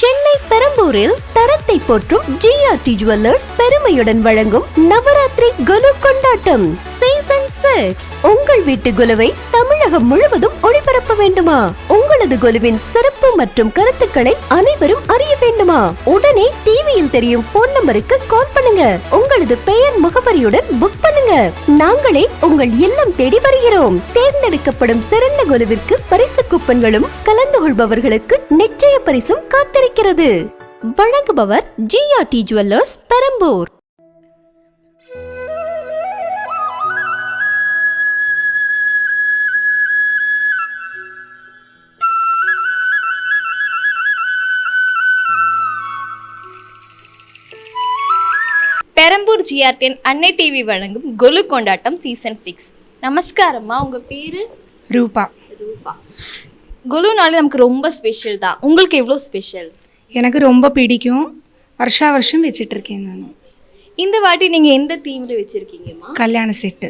சென்னை பெரம்பூரில் தரத்தை போற்றும் GRT jewellers பெருமையுடன் வழங்கும் நவராத்திரி குலு கொண்டாட்டம் சீசன் 6. உங்கள் வீட்டு குலுவை தமிழகம் முழுவதும் ஒளிபரப்ப வேண்டுமா? உங்களது குலுவின் சிறப்பு மற்றும் கருத்துக்களை அனைவரும் அறிய வேண்டுமா? உடனே டிவியில் தெரியும் போன் நம்பருக்கு கால் பண்ணுங்க. உங்களது பெயர் முகவரியுடன் புக் பண்ணுங்க. நாங்களே உங்கள் இல்லம் தேடி வருகிறோம். தேர்ந்தெடுக்கப்படும் சிறந்த குலுவிற்கு பரிசு கூப்பன்களும் கலந்து கொள்பவர்களுக்கு நிச்சய பரிசும் காத்திருக்கிறது. வழங்குபவர் GRT jewellers Perambur. Perambur GRT அன்னை டிவி வழங்கும் கொலு கொண்டாட்டம் சீசன் 6. நமஸ்காரம்மா, உங்க பேரு? ரூபா. கொலுனாலே நமக்கு ரொம்ப ஸ்பெஷல் தான். உங்களுக்கு எவ்வளோ ஸ்பெஷல்? எனக்கு ரொம்ப பிடிக்கும். வருஷம் வச்சுட்டு இருக்கேன் நான். இந்த வாட்டி நீங்க எந்த தீம்ல வச்சிருக்கீங்கம்மா? கல்யாண செட்டு.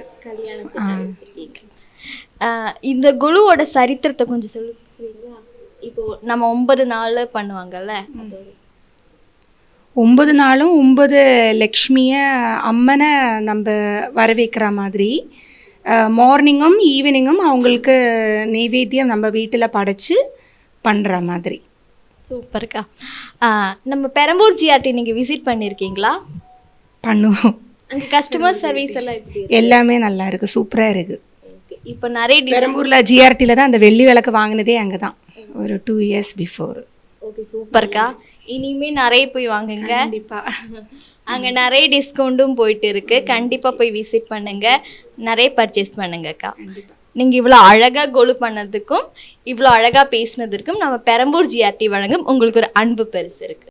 இந்த கொலுவோட சரித்திரத்தை கொஞ்சம் சொல்லுவீங்களா? இப்போ நம்ம 9 நாள் பண்ணுவாங்கல்ல, 9 நாளும் 9 லக்ஷ்மியை அம்மனை நம்ம வரவேற்கிற மாதிரி மார்னிங்கும் ஈவினிங்கும் அவங்களுக்கு நைவேத்தியம் நம்ம வீட்டில் படைச்சு பண்ணுற மாதிரி. சூப்பர்க்கா. நம்ம பெரம்பூர் GRT நீங்கள் விசிட் பண்ணியிருக்கீங்களா? பண்ணுவோம். அங்கே கஸ்டமர் சர்வீஸ் எல்லாம் எப்படி? எல்லாமே நல்லா இருக்குது, சூப்பராக இருக்குது. இப்போ நிறைய பெரம்பூரில் GRTயில் தான் அந்த வெள்ளி விளக்கு வாங்கினதே அங்கே தான், ஒரு 2 years பிஃபோர். ஓகே, சூப்பர்க்கா. இனிமே நிறைய போய் வாங்குங்க. கண்டிப்பாக. அங்கே நிறைய டிஸ்கவுண்ட்டும் போயிட்டு இருக்கு. கண்டிப்பாக போய் விசிட் பண்ணுங்க, நிறைய பர்ச்சேஸ் பண்ணுங்கக்கா. நீங்கள் இவ்வளோ அழகாக கொலு பண்ணதுக்கும் இவ்வளோ அழகாக பேசினதுக்கும் நம்ம பெரம்பூர் GRT வழங்கும் உங்களுக்கு ஒரு அன்பு பரிசு இருக்கு.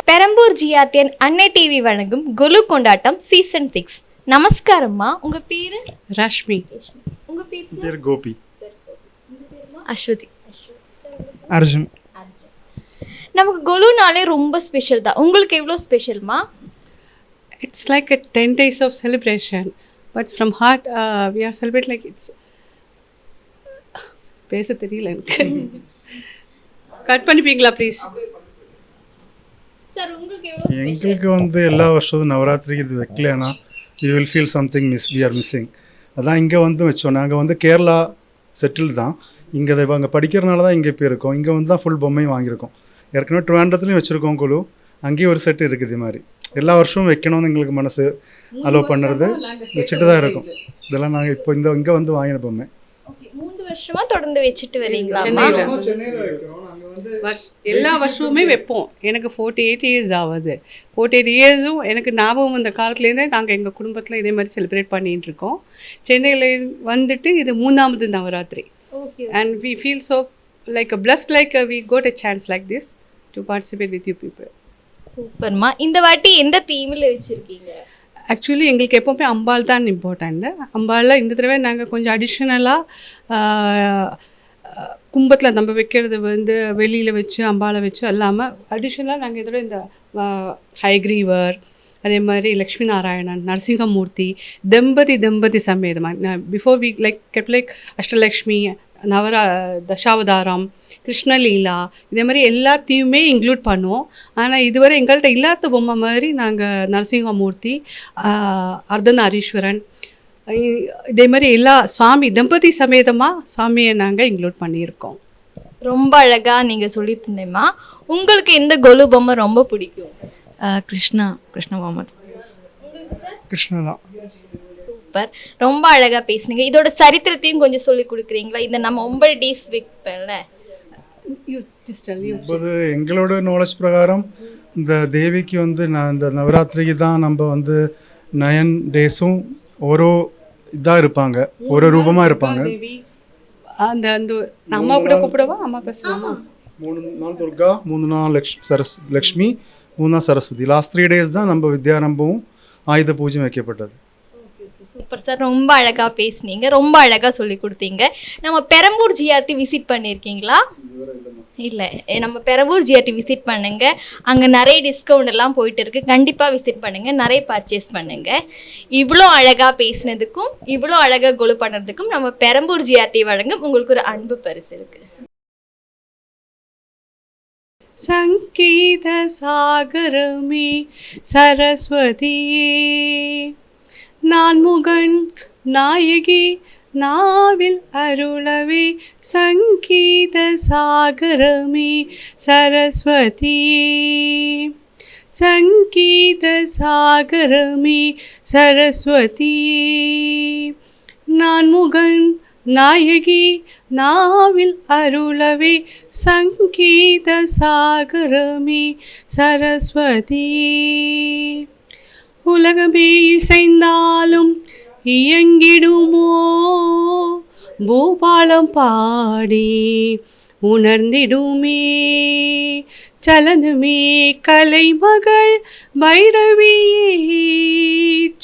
பெரம்பூர் GRT அன்னை டிவி வழங்கும் கொலு கொண்டாட்டம் சீசன் 6. நமஸ்காரம்மா, உங்க பேரு? ரஷ்மி. உங்க பேர் கோபி. அஸ்வதி. அர்ஜுன். நமக்கு கொலுனாலே ரொம்ப ஸ்பெஷல் தான். உங்களுக்கு எவ்வளோ ஸ்பெஷல்மா? It's like a 10 days of celebration, but from heart we are celebrating like it's பேச தெரியல எனக்கு. Cut பண்ணிப்பீங்களா please? சார், உங்களுக்கு எவ்வளோ? எங்களுக்கு வந்து எல்லா வருஷத்தும் நவராத்திரிக்கு இது வைக்கலன்னா you will feel something we are missing. அதான் இங்கே வந்து வச்சோம். நாங்கள் வந்து கேரளா செட்டில் தான். இங்கே அங்கே படிக்கிறனால தான் இங்கே இப்போ இருக்கோம். இங்கே வந்து தான் ஃபுல் பொம்மையும் வாங்கியிருக்கோம். ஏற்கனவே ட்ரிவாண்டத்துலேயும் வச்சுருக்கோம் கொலு. அங்கேயும் ஒரு செட்டு இருக்குது. இது மாதிரி எல்லா வருஷமும் வைக்கணும்னு எங்களுக்கு மனசு அலோவ் பண்ணுறது வச்சுட்டு தான் இருக்கும். இதெல்லாம் நாங்கள் இப்போ இங்கே வந்து வாங்கின பொம்மை 3 வருஷமா தொடர்ந்து வச்சுட்டு வரீங்களா? எல்லா வருஷமுமே வைப்போம். எனக்கு 48 years ஆகுது. 48 yearsம் எனக்கு ஞாபகம் இந்த காலத்துலேருந்தே நாங்கள் எங்கள் குடும்பத்தில் இதே மாதிரி செலிப்ரேட் பண்ணிகிட்டு இருக்கோம். சென்னையில் வந்துட்டு இது 3வது Navaratri. And we feel so like a blessed, like we got a chance like this to participate with you people. சூப்பர்மா. இந்த வாட்டி எந்த தீமில் வச்சுருக்கீங்க? ஆக்சுவலி எங்களுக்கு எப்போவுமே அம்பாள் தான் இம்பார்ட்டண்ட்டு. அம்பாளில் இந்த தடவை நாங்கள் கொஞ்சம் அடிஷ்னலாக கும்பத்தில் நம்ம வைக்கிறது வந்து வெளியில் வச்சு அம்பாளை வச்சு இல்லாமல் அடிஷ்னலாக நாங்கள் இதோட இந்த ஹைக்ரீவர், அதே மாதிரி லக்ஷ்மி நாராயணன், நரசிங்கமூர்த்தி, தம்பதி சமேதமாக before we like Ashtalakshmi, Dashavataram, Krishnaleela, இதே மாதிரி எல்லாத்தையுமே இன்க்ளூட் பண்ணுவோம். ஆனால் இதுவரை எங்கள்கிட்ட இல்லாத பொம்மை மாதிரி நாங்கள் நரசிங்கமூர்த்தி, அர்த்தநாரீஸ்வரன், இதே மாதிரி எல்லா சுவாமி தம்பதி சமேதமாக சுவாமியை நாங்கள் இன்க்ளூட் பண்ணியிருக்கோம். ரொம்ப அழகாக நீங்கள் சொல்லியிருந்தேம்மா. உங்களுக்கு எந்த கொலு பொம்மை ரொம்ப பிடிக்கும்? கிருஷ்ணா முகமது. கிருஷ்ணா தான். சூப்பர், ரொம்ப அழகாக பேசுனீங்க. இதோட சரித்திரத்தையும் கொஞ்சம் சொல்லி கொடுக்குறீங்களா? இந்த நம்ம 9 days வைப்பேன்ல, யூ ஜஸ்ட் டெல் யூ. இப்போது எங்களோட நாலேஜ் பிரகாரம் இந்த தேவிக்கு வந்து நான் இந்த நவராத்திரிக்கு தான் நம்ம வந்து 9 டேஸும் ஒரு இதாக இருப்பாங்க, ஒரு ரூபமாக இருப்பாங்க. தேவி அந்த அந்த அம்மா கூட கூப்பிடவா? அம்மா பேசலாமா? 3 நாள் துர்கா, 3 நாள் லக்ஷ்மி, 3 நாள் சரஸ்வதி. லாஸ்ட் 3 டேஸ் தான் நம்ம வித்யாரம்பமும் ஆயுத பூஜை வைக்கப்பட்டது. சூப்பர் சார், ரொம்ப அழகாக பேசுனீங்க, ரொம்ப அழகாக சொல்லி கொடுத்தீங்க. நம்ம பெரம்பூர் ஜிஆர்டி விசிட் பண்ணியிருக்கீங்களா? இல்லை, நம்ம பெரம்பூர் ஜிஆர்டி விசிட் பண்ணுங்க. அங்கே நிறைய டிஸ்கவுண்ட் எல்லாம் போயிட்டு இருக்கு. கண்டிப்பாக விசிட் பண்ணுங்க, நிறைய பர்ச்சேஸ் பண்ணுங்க. இவ்வளோ அழகாக பேசினதுக்கும் இவ்வளோ அழகாக கொலு பண்ணுறதுக்கும் நம்ம பெரம்பூர் ஜிஆர்டி வழங்கும் உங்களுக்கு ஒரு அன்பு பரிசு இருக்கு. சங்கீத சாகரமே சரஸ்வதியே, நான் முகன் நாயகி நாவில் அருளவே, சங்கீத சாகரமே சரஸ்வதியே, சங்கீத சாகரமே சரஸ்வதியே, நான் முகன் நாயகி நாவில் அருளவே, சங்கீத சாகரமே சரஸ்வதியே, உலகமே இசைந்தாலும் இயங்கிடுமோ பூபாலம் பாடி உணர்ந்திடுமே, சலனமே கலைமகள் பைரவியே,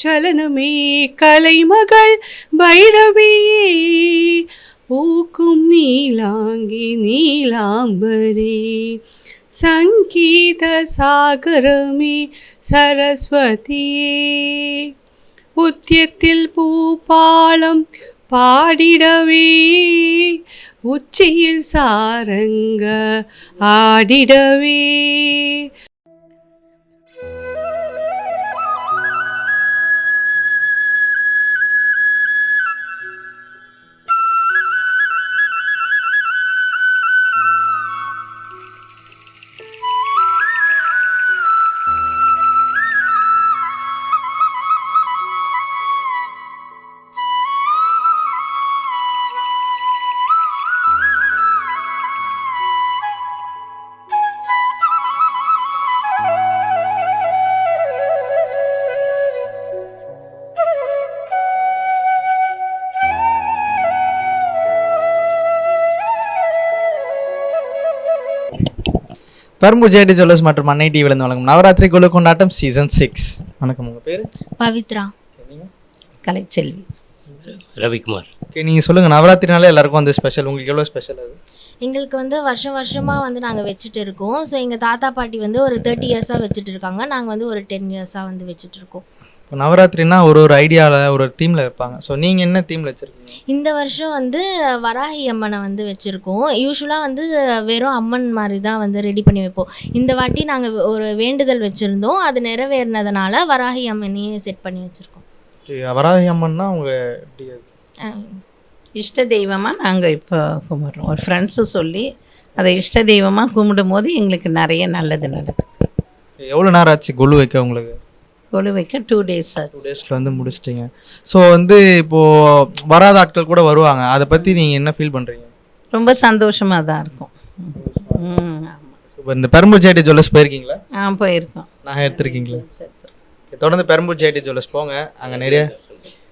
சலனமே கலைமகள் பைரவியே, பூக்கும் நீலாங்கி நீலாம்பரே, சங்கீத சாகரமே சரஸ்வதியே, உத்தியத்தில் பூபாலம் பாடிடவே, உச்சியில் சாரங்க ஆடிடவே. பெரம்பூர் ஜிஆர்டி ஜுவல்லர்ஸ் மற்றும் அன்னை டிவிலேருந்து வழங்கும் நவராத்திரி கொலு கொண்டாட்டம் சீசன் 6. வணக்கம், உங்கள் பேர்? பவித்ரா. கலைச்செல்வி. ரவிக்குமார். ஓகே, நீங்கள் சொல்லுங்கள், நவராத்திரினாலே எல்லாருக்கும் வந்து ஸ்பெஷல், உங்களுக்கு எவ்வளோ ஸ்பெஷல் அது? எங்களுக்கு வந்து வருஷமாக வந்து நாங்கள் வச்சுட்டு இருக்கோம். ஸோ எங்கள் தாத்தா பாட்டி வந்து ஒரு 30 இயர்ஸாக வச்சுட்டு இருக்காங்க, நாங்கள் வந்து ஒரு 10 இயர்ஸாக வந்து வச்சுட்டு இருக்கோம். இப்போ நவராத்திரினா ஒரு ஐடியாவில் ஒரு தீமில் வைப்பாங்க. ஸோ நீங்கள் என்ன தீமில் வச்சுருக்கீங்க? இந்த வருஷம் வந்து வராகி அம்மனை வந்து வச்சுருக்கோம். யூஸ்வலாக வந்து வெறும் அம்மன் மாதிரி தான் வந்து ரெடி பண்ணி வைப்போம். இந்த வாட்டி நாங்கள் ஒரு வேண்டுதல் வச்சுருந்தோம், அது நிறைவேறினதுனால வராகி அம்மனையே செட் பண்ணி வச்சுருக்கோம். வராகி அம்மன்னா அவங்க எப்படி? இஷ்ட தெய்வமாக நாங்கள் இப்போ கும்பிட்றோம். ஒரு ஃப்ரெண்ட்ஸு சொல்லி அதை இஷ்ட தெய்வமாக கும்பிடும் போது எங்களுக்கு நிறைய நல்லது நடக்குது. எவ்வளோ நேரம் ஆச்சு கொலு வைக்க உங்களுக்கு? கொலு வைக்க 2 days ஆச்சு. 2 டேஸில் வந்து முடிச்சிட்டிங்க. ஸோ வந்து இப்போது வராத ஆட்கள் கூட வருவாங்க, அதை பற்றி நீங்கள் என்ன ஃபீல் பண்ணுறீங்க? ரொம்ப சந்தோஷமாக தான் இருக்கும். இப்போ இந்த பெரம்பூர் ஜிஆர்டி ஜுவல்லர்ஸ் போயிருக்கீங்களா? போயிருக்கோம். நான் எடுத்துருக்கீங்களா? தொடர்ந்து பெரம்பூர் ஜிஆர்டி ஜுவல்லர்ஸ் போங்க, அங்கே நிறைய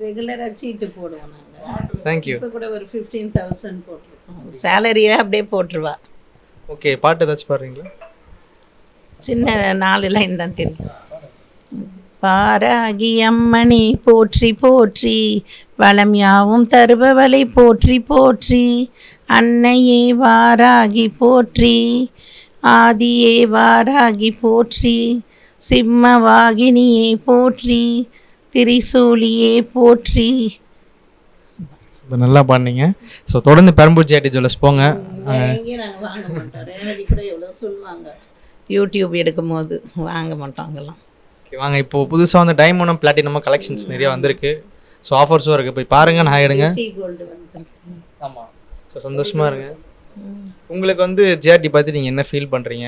ரெகுலராக சீட்டு போடுவோம் நாங்கள். தேங்க்யூ. இப்போ கூட ஒரு 15,000 போட்டிருக்கோம். சேலரியை அப்படியே போட்டுருவா. ஓகே, பாட்டு ஏதாச்சும் பாடுறீங்களா? சின்ன 4 லைன் தான் தெரியும். பாராகி அம்மணி போற்றி போற்றி, வளம் யாவும் தருபவளை போற்றி போற்றி, அன்னையே வாராகி போற்றி, ஆதியே வாராகி போற்றி, சிம்மவாகினியே போற்றி, திரிசூலியே போற்றி. இப்போ நல்லா பாடினீங்க. ஸோ தொடர்ந்து பெரம்பூர் ஜிஆர்டி ஜுவல்லர்ஸ் போங்க. நாங்கள் வாங்க மாட்டோம். ரெனடி கூட எவ்வளோ சொல்லுவாங்க யூடியூப் எடுக்கும் போது, வாங்க மாட்டோம் அங்கெல்லாம். ஓகே வாங்க, இப்போது புதுசாக வந்து டைமண்டும் பிளாட்டினமும் கலெக்ஷன்ஸ் நிறையா வந்திருக்கு. ஸோ ஆஃபர்ஸும் இருக்குது, போய் பாருங்கள், நான் எடுங்க. கோல்டு வந்து ஆமாம். ஸோ சந்தோஷமாக இருங்க. உங்களுக்கு வந்து ஜிஆர்டி பற்றி நீங்கள் என்ன ஃபீல் பண்ணுறீங்க?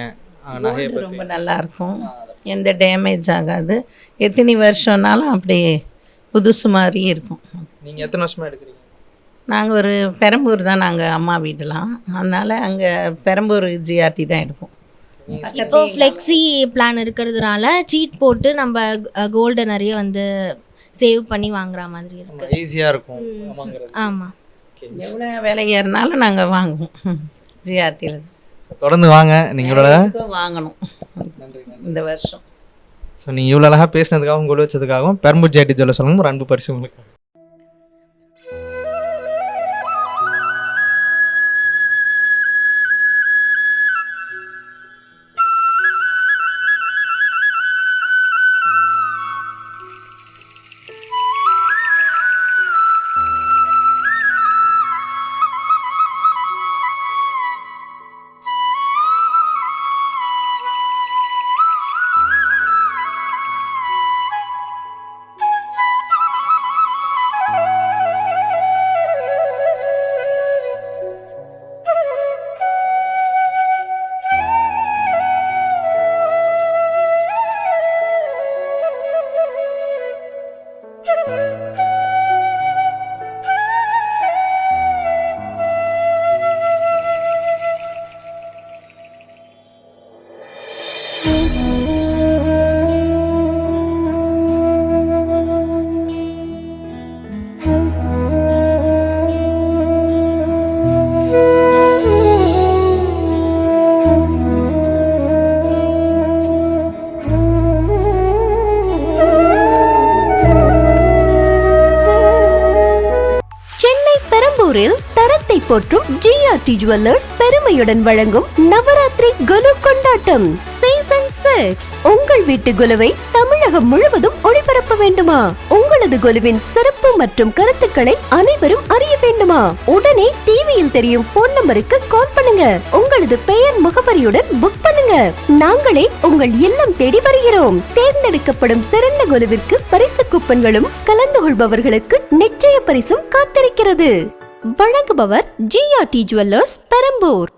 நகையை பற்றி ரொம்ப நல்லாயிருக்கும், எந்த டேமேஜ் ஆகாது, எத்தனை வருஷம்னாலும் அப்படியே புதுசு மாதிரி இருக்கும். நீங்கள் எத்தனை வருஷமாக எடுக்கிறீங்க? நாங்கள் ஒரு பெரம்பூர் தான் நாங்கள் அம்மா வீடெலாம், அதனால் அங்கே பெரம்பூர் ஜிஆர்டி தான் எடுப்போம். இப்போ ஃப்ளெக்ஸி பிளான் இருக்கிறதுனால சீட் போட்டு நம்ம கோல்டை நிறைய வந்து சேவ் பண்ணி வாங்குற மாதிரி இருக்கு. ஈஸியாக இருக்கும் வாங்குறது. ஆமாம், எவ்வளோ விலை ஏறினாலும் நாங்கள் வாங்குவோம் ஜிஆர்டியில். தொடர்ந்து வாங்க நீங்களோட வாங்கணும் இந்த வருஷம். ஸோ நீங்கள் இவ்வளோ அழகாக பேசினதுக்காகவும் கொடு வச்சதுக்காகவும் பெரம்பூர் ஜிஆர்டி ஜுவல்லர்ஸ் சொல்லணும் ஒரு அன்பு பரிசு உங்களுக்கு. பெரம்பூரில் தரத்தை போற்றும் ஜிஆர்டி ஜுவல்லர்ஸ் பெருமையுடன் வழங்கும் நவராத்திரி குலு கொண்டாட்டம் சீசன் 6. உங்கள் வீட்டு குலுவை தமிழகம் முழுவதும் ஒளிபரப்ப வேண்டுமா? உங்களது குலுவின் சிறப்பு மற்றும் கருத்துக்களை அனைவரும் அறிய வேண்டுமா? உடனே டிவியில் தெரியும் போன் நம்பருக்கு கால் பண்ணுங்க. உங்களது பெயர் முகவரியுடன் புக் பண்ணுங்க. நாங்களே உங்கள் இல்லம் தேடி வருகிறோம். தேர்ந்தெடுக்கப்படும் சிறந்த குலுவிற்கு பரிசு கூப்பன்களும் கலந்து கொள்பவர்களுக்கு நிச்சய பரிசும் காத்திருக்கிறது. வழங்குபவர் ஜிஆர்டி ஜுவல்லர்ஸ் பெரம்பூர்.